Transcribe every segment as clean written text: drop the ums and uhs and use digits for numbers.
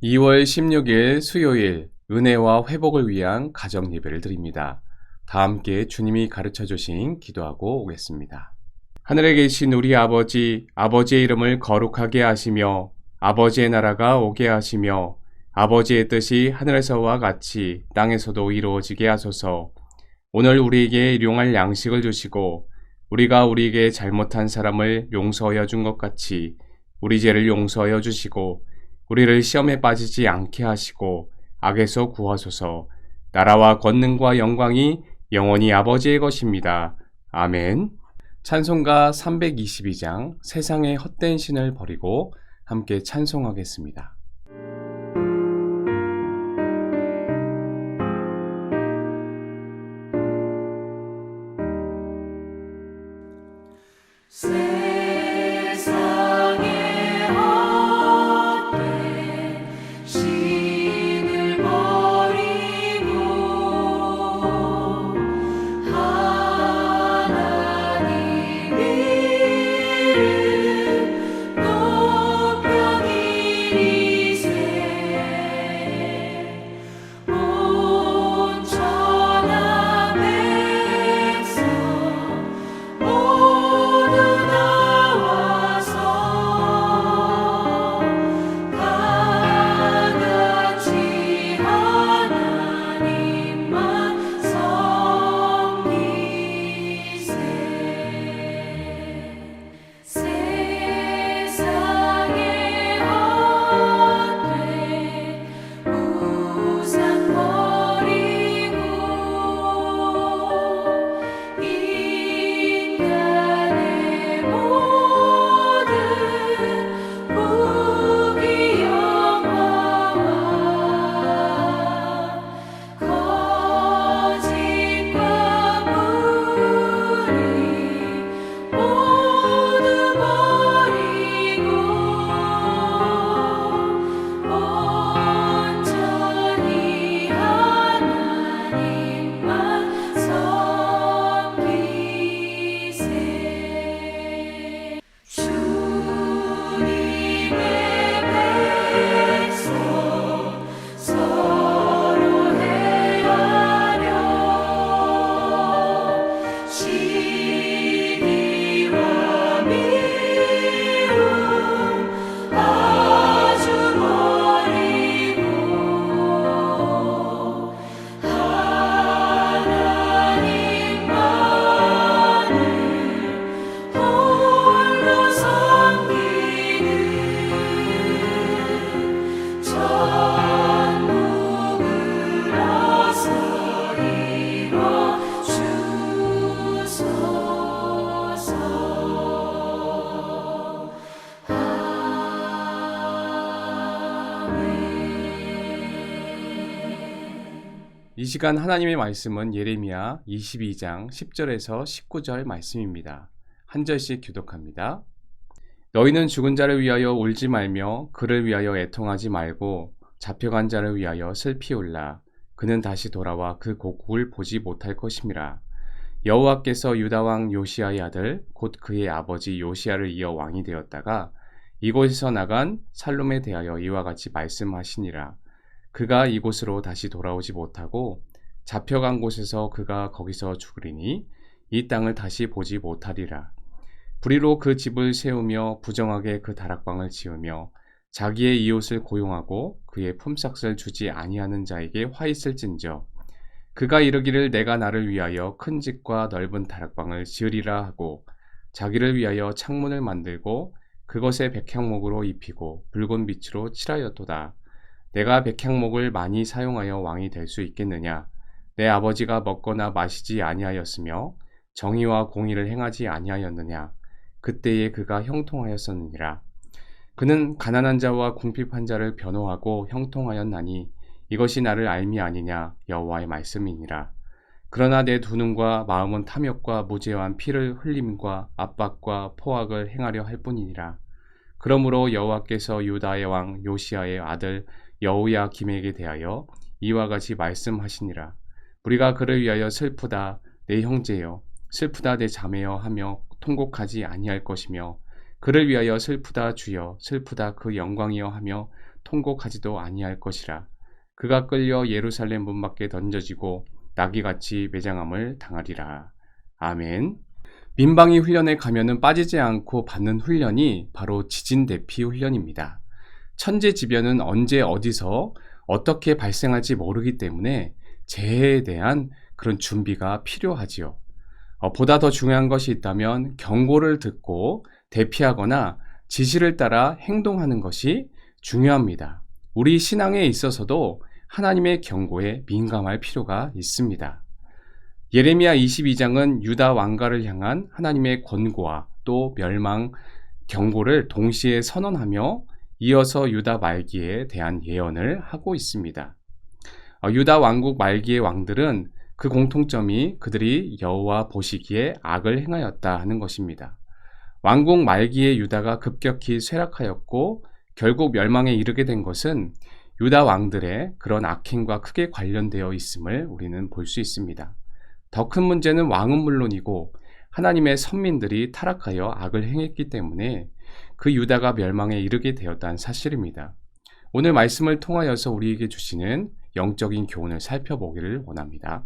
2월 16일 수요일 은혜와 회복을 위한 가정 예배를 드립니다. 다 함께 주님이 가르쳐 주신 기도하고 오겠습니다. 하늘에 계신 우리 아버지, 아버지의 이름을 거룩하게 하시며 아버지의 나라가 오게 하시며 아버지의 뜻이 하늘에서와 같이 땅에서도 이루어지게 하소서. 오늘 우리에게 일용할 양식을 주시고 우리가 우리에게 잘못한 사람을 용서하여 준 것 같이 우리 죄를 용서하여 주시고 우리를 시험에 빠지지 않게 하시고 악에서 구하소서. 나라와 권능과 영광이 영원히 아버지의 것입니다. 아멘. 찬송가 322장 세상의 헛된 신을 버리고 함께 찬송하겠습니다. 이 시간 하나님의 말씀은 예레미야 22장 10절에서 19절 말씀입니다. 한 절씩 교독합니다. 너희는 죽은 자를 위하여 울지 말며 그를 위하여 애통하지 말고 잡혀간 자를 위하여 슬피 울라. 그는 다시 돌아와 그 고국을 보지 못할 것임이라. 여호와께서 유다 왕 요시야의 아들 곧 그의 아버지 요시야를 이어 왕이 되었다가 이곳에서 나간 살롬에 대하여 이와 같이 말씀하시니라. 그가 이곳으로 다시 돌아오지 못하고 잡혀간 곳에서 그가 거기서 죽으리니 이 땅을 다시 보지 못하리라. 불의로 그 집을 세우며 부정하게 그 다락방을 지으며 자기의 이웃을 고용하고 그의 품삯을 주지 아니하는 자에게 화 있을진저. 그가 이르기를 내가 나를 위하여 큰 집과 넓은 다락방을 지으리라 하고 자기를 위하여 창문을 만들고 그것에 백향목으로 입히고 붉은 빛으로 칠하였도다. 내가 백향목을 많이 사용하여 왕이 될 수 있겠느냐? 내 아버지가 먹거나 마시지 아니하였으며 정의와 공의를 행하지 아니하였느냐? 그때에 그가 형통하였었느니라. 그는 가난한 자와 궁핍한 자를 변호하고 형통하였나니 이것이 나를 알미 아니냐? 여호와의 말씀이니라. 그러나 내 두 눈과 마음은 탐욕과 무죄한 피를 흘림과 압박과 포악을 행하려 할 뿐이니라. 그러므로 여호와께서 유다의 왕 요시야의 아들 여호야김에게 대하여 이와 같이 말씀하시니라. 우리가 그를 위하여 슬프다 내 형제여 슬프다 내 자매여 하며 통곡하지 아니할 것이며 그를 위하여 슬프다 주여 슬프다 그 영광이여 하며 통곡하지도 아니할 것이라. 그가 끌려 예루살렘 문 밖에 던져지고 나귀같이 매장함을 당하리라. 아멘. 민방위 훈련에 가면은 빠지지 않고 받는 훈련이 바로 지진 대피 훈련입니다. 천재지변은 언제 어디서 어떻게 발생할지 모르기 때문에 재해에 대한 그런 준비가 필요하지요. 보다 더 중요한 것이 있다면 경고를 듣고 대피하거나 지시를 따라 행동하는 것이 중요합니다. 우리 신앙에 있어서도 하나님의 경고에 민감할 필요가 있습니다. 예레미야 22장은 유다 왕가를 향한 하나님의 권고와 또 멸망 경고를 동시에 선언하며 이어서 유다 말기에 대한 예언을 하고 있습니다. 유다 왕국 말기의 왕들은 그 공통점이 그들이 여호와 보시기에 악을 행하였다 하는 것입니다. 왕국 말기의 유다가 급격히 쇠락하였고 결국 멸망에 이르게 된 것은 유다 왕들의 그런 악행과 크게 관련되어 있음을 우리는 볼 수 있습니다. 더 큰 문제는 왕은 물론이고 하나님의 선민들이 타락하여 악을 행했기 때문에 그 유다가 멸망에 이르게 되었다는 사실입니다. 오늘 말씀을 통하여서 우리에게 주시는 영적인 교훈을 살펴보기를 원합니다.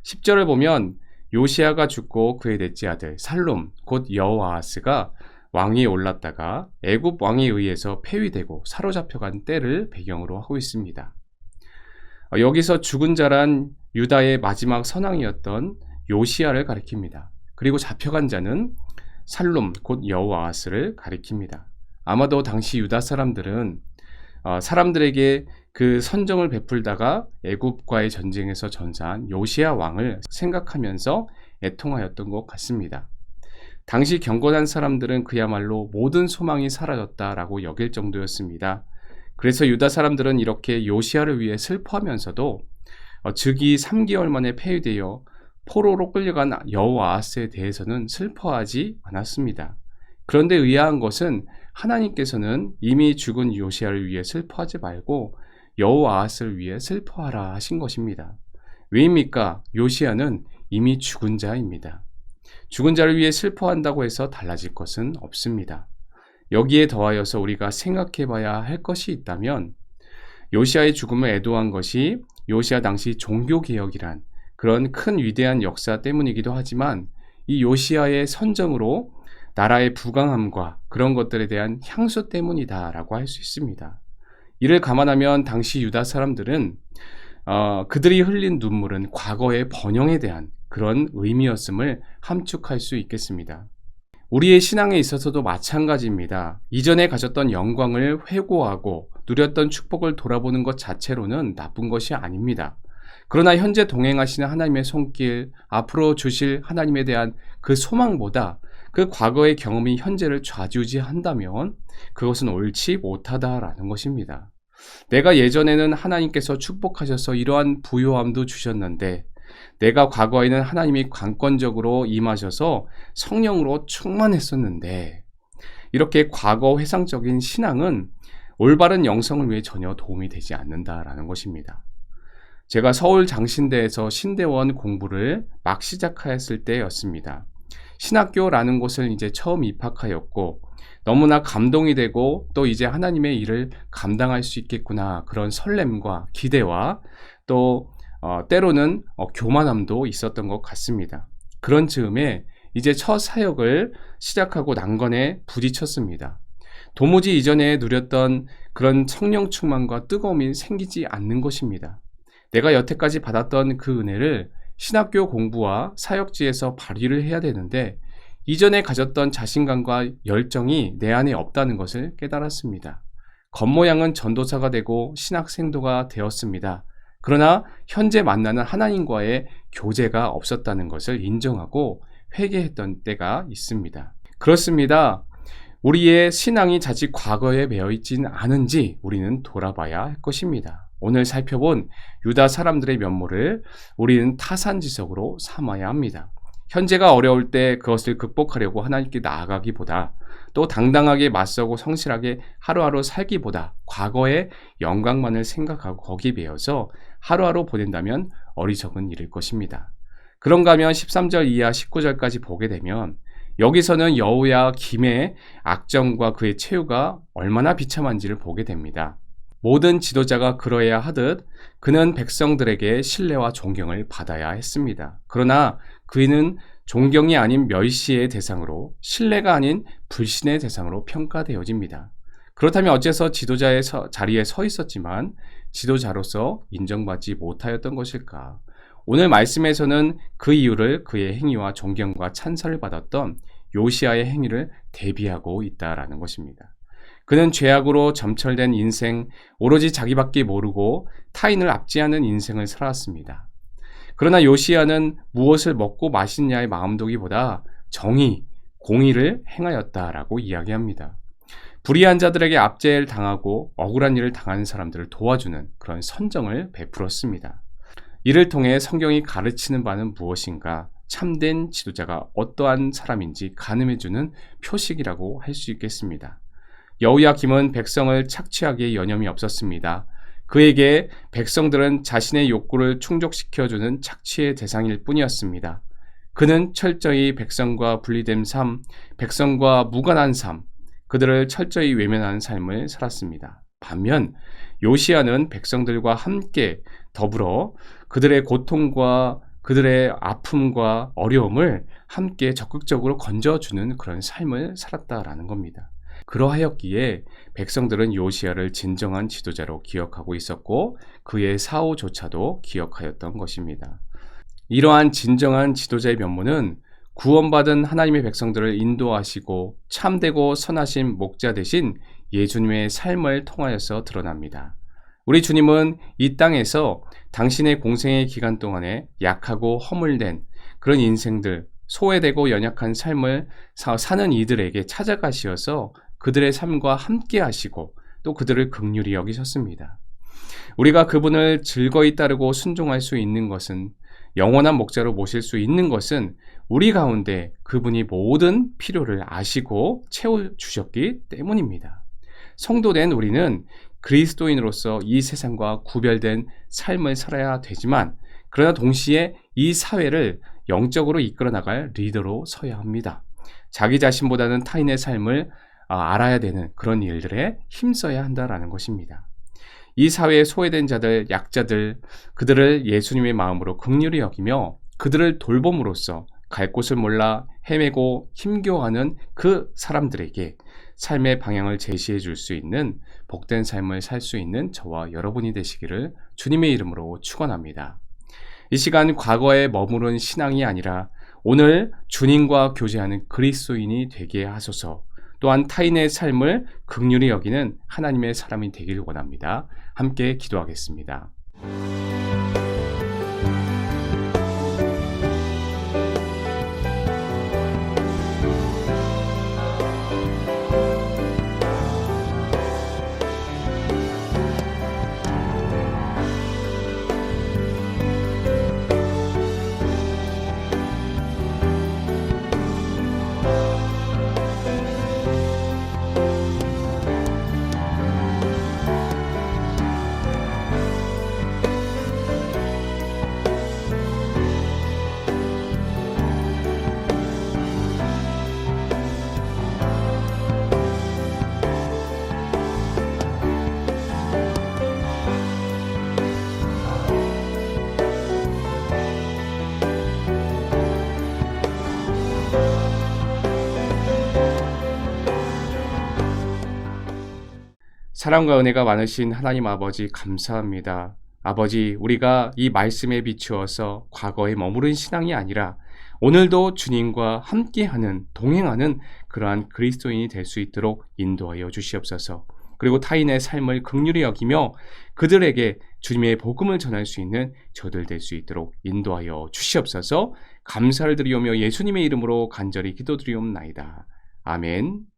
10절을 보면 요시야가 죽고 그의 넷째 아들 살룸 곧 여호아하스가 왕위에 올랐다가 애굽 왕에 의해서 폐위되고 사로잡혀간 때를 배경으로 하고 있습니다. 여기서 죽은 자란 유다의 마지막 선왕이었던 요시야를 가리킵니다. 그리고 잡혀간 자는 살룸 곧 여호아하스를 가리킵니다. 아마도 당시 유다 사람들은 사람들에게 그 선정을 베풀다가 애굽과의 전쟁에서 전사한 요시야 왕을 생각하면서 애통하였던 것 같습니다. 당시 경건한 사람들은 그야말로 모든 소망이 사라졌다라고 여길 정도였습니다. 그래서 유다 사람들은 이렇게 요시야를 위해 슬퍼하면서도 즉위 3개월 만에 폐위되어 포로로 끌려간 여호아하스에 대해서는 슬퍼하지 않았습니다. 그런데 의아한 것은 하나님께서는 이미 죽은 요시야를 위해 슬퍼하지 말고 여호아하스를 위해 슬퍼하라 하신 것입니다. 왜입니까? 요시야는 이미 죽은 자입니다. 죽은 자를 위해 슬퍼한다고 해서 달라질 것은 없습니다. 여기에 더하여서 우리가 생각해 봐야 할 것이 있다면 요시야의 죽음을 애도한 것이 요시야 당시 종교개혁이란 그런 큰 위대한 역사 때문이기도 하지만 이 요시야의 선정으로 나라의 부강함과 그런 것들에 대한 향수 때문이다라고 할 수 있습니다. 이를 감안하면 당시 유다 사람들은 그들이 흘린 눈물은 과거의 번영에 대한 그런 의미였음을 함축할 수 있겠습니다. 우리의 신앙에 있어서도 마찬가지입니다. 이전에 가졌던 영광을 회고하고 누렸던 축복을 돌아보는 것 자체로는 나쁜 것이 아닙니다. 그러나 현재 동행하시는 하나님의 손길, 앞으로 주실 하나님에 대한 그 소망보다 그 과거의 경험이 현재를 좌지우지한다면 그것은 옳지 못하다라는 것입니다. 내가 예전에는 하나님께서 축복하셔서 이러한 부요함도 주셨는데 내가 과거에는 하나님이 관건적으로 임하셔서 성령으로 충만했었는데 이렇게 과거 회상적인 신앙은 올바른 영성을 위해 전혀 도움이 되지 않는다라는 것입니다. 제가 서울 장신대에서 신대원 공부를 막 시작하였을 때였습니다. 신학교라는 곳을 이제 처음 입학하였고 너무나 감동이 되고 또 이제 하나님의 일을 감당할 수 있겠구나 그런 설렘과 기대와 또 때로는 교만함도 있었던 것 같습니다. 그런 즈음에 이제 첫 사역을 시작하고 난관에 부딪혔습니다. 도무지 이전에 누렸던 그런 성령 충만과 뜨거움이 생기지 않는 것입니다. 내가 여태까지 받았던 그 은혜를 신학교 공부와 사역지에서 발휘를 해야 되는데 이전에 가졌던 자신감과 열정이 내 안에 없다는 것을 깨달았습니다. 겉모양은 전도사가 되고 신학생도가 되었습니다. 그러나 현재 만나는 하나님과의 교제가 없었다는 것을 인정하고 회개했던 때가 있습니다. 그렇습니다. 우리의 신앙이 자칫 과거에 매여있지는 않은지 우리는 돌아봐야 할 것입니다. 오늘 살펴본 유다 사람들의 면모를 우리는 타산지석으로 삼아야 합니다. 현재가 어려울 때 그것을 극복하려고 하나님께 나아가기보다 또 당당하게 맞서고 성실하게 하루하루 살기보다 과거의 영광만을 생각하고 거기에 매여서 하루하루 보낸다면 어리석은 일일 것입니다. 그런가 하면 13절 이하 19절까지 보게 되면 여기서는 여호야 김의 악정과 그의 최후가 얼마나 비참한지를 보게 됩니다. 모든 지도자가 그러해야 하듯 그는 백성들에게 신뢰와 존경을 받아야 했습니다. 그러나 그는 존경이 아닌 멸시의 대상으로, 신뢰가 아닌 불신의 대상으로 평가되어집니다. 그렇다면 어째서 지도자의 자리에 서 있었지만 지도자로서 인정받지 못하였던 것일까? 오늘 말씀에서는 그 이유를 그의 행위와 존경과 찬사를 받았던 요시야의 행위를 대비하고 있다라는 것입니다. 그는 죄악으로 점철된 인생, 오로지 자기밖에 모르고 타인을 압제하는 인생을 살았습니다. 그러나 요시야는 무엇을 먹고 마시느냐의 마음도기보다 정의, 공의를 행하였다라고 이야기합니다. 불의한 자들에게 압제를 당하고 억울한 일을 당하는 사람들을 도와주는 그런 선정을 베풀었습니다. 이를 통해 성경이 가르치는 바는 무엇인가? 참된 지도자가 어떠한 사람인지 가늠해주는 표식이라고 할 수 있겠습니다. 여호야김은 백성을 착취하기에 여념이 없었습니다. 그에게 백성들은 자신의 욕구를 충족시켜주는 착취의 대상일 뿐이었습니다. 그는 철저히 백성과 분리된 삶, 백성과 무관한 삶, 그들을 철저히 외면하는 삶을 살았습니다. 반면 요시야는 백성들과 함께 더불어 그들의 고통과 그들의 아픔과 어려움을 함께 적극적으로 건져주는 그런 삶을 살았다라는 겁니다. 그러하였기에 백성들은 요시야를 진정한 지도자로 기억하고 있었고 그의 사후조차도 기억하였던 것입니다. 이러한 진정한 지도자의 면모는 구원받은 하나님의 백성들을 인도하시고 참되고 선하신 목자 되신 예수님의 삶을 통하여서 드러납니다. 우리 주님은 이 땅에서 당신의 공생의 기간 동안에 약하고 허물된 그런 인생들, 소외되고 연약한 삶을 사는 이들에게 찾아가시어서 그들의 삶과 함께 하시고 또 그들을 긍휼히 여기셨습니다. 우리가 그분을 즐거이 따르고 순종할 수 있는 것은, 영원한 목자로 모실 수 있는 것은 우리 가운데 그분이 모든 필요를 아시고 채워주셨기 때문입니다. 성도된 우리는 그리스도인으로서 이 세상과 구별된 삶을 살아야 되지만, 그러나 동시에 이 사회를 영적으로 이끌어 나갈 리더로 서야 합니다. 자기 자신보다는 타인의 삶을 알아야 되는 그런 일들에 힘써야 한다라는 것입니다. 이 사회에 소외된 자들, 약자들, 그들을 예수님의 마음으로 긍휼히 여기며 그들을 돌봄으로써 갈 곳을 몰라 헤매고 힘겨워하는 그 사람들에게 삶의 방향을 제시해 줄 수 있는 복된 삶을 살 수 있는 저와 여러분이 되시기를 주님의 이름으로 축원합니다. 이 시간 과거에 머무른 신앙이 아니라 오늘 주님과 교제하는 그리스도인이 되게 하소서. 또한 타인의 삶을 긍휼히 여기는 하나님의 사람이 되길 원합니다. 함께 기도하겠습니다. 사랑과 은혜가 많으신 하나님 아버지 감사합니다. 아버지, 우리가 이 말씀에 비추어서 과거에 머무른 신앙이 아니라 오늘도 주님과 함께하는, 동행하는 그러한 그리스도인이 될 수 있도록 인도하여 주시옵소서. 그리고 타인의 삶을 긍휼히 여기며 그들에게 주님의 복음을 전할 수 있는 저들 될 수 있도록 인도하여 주시옵소서. 감사를 드리오며 예수님의 이름으로 간절히 기도드리옵나이다. 아멘.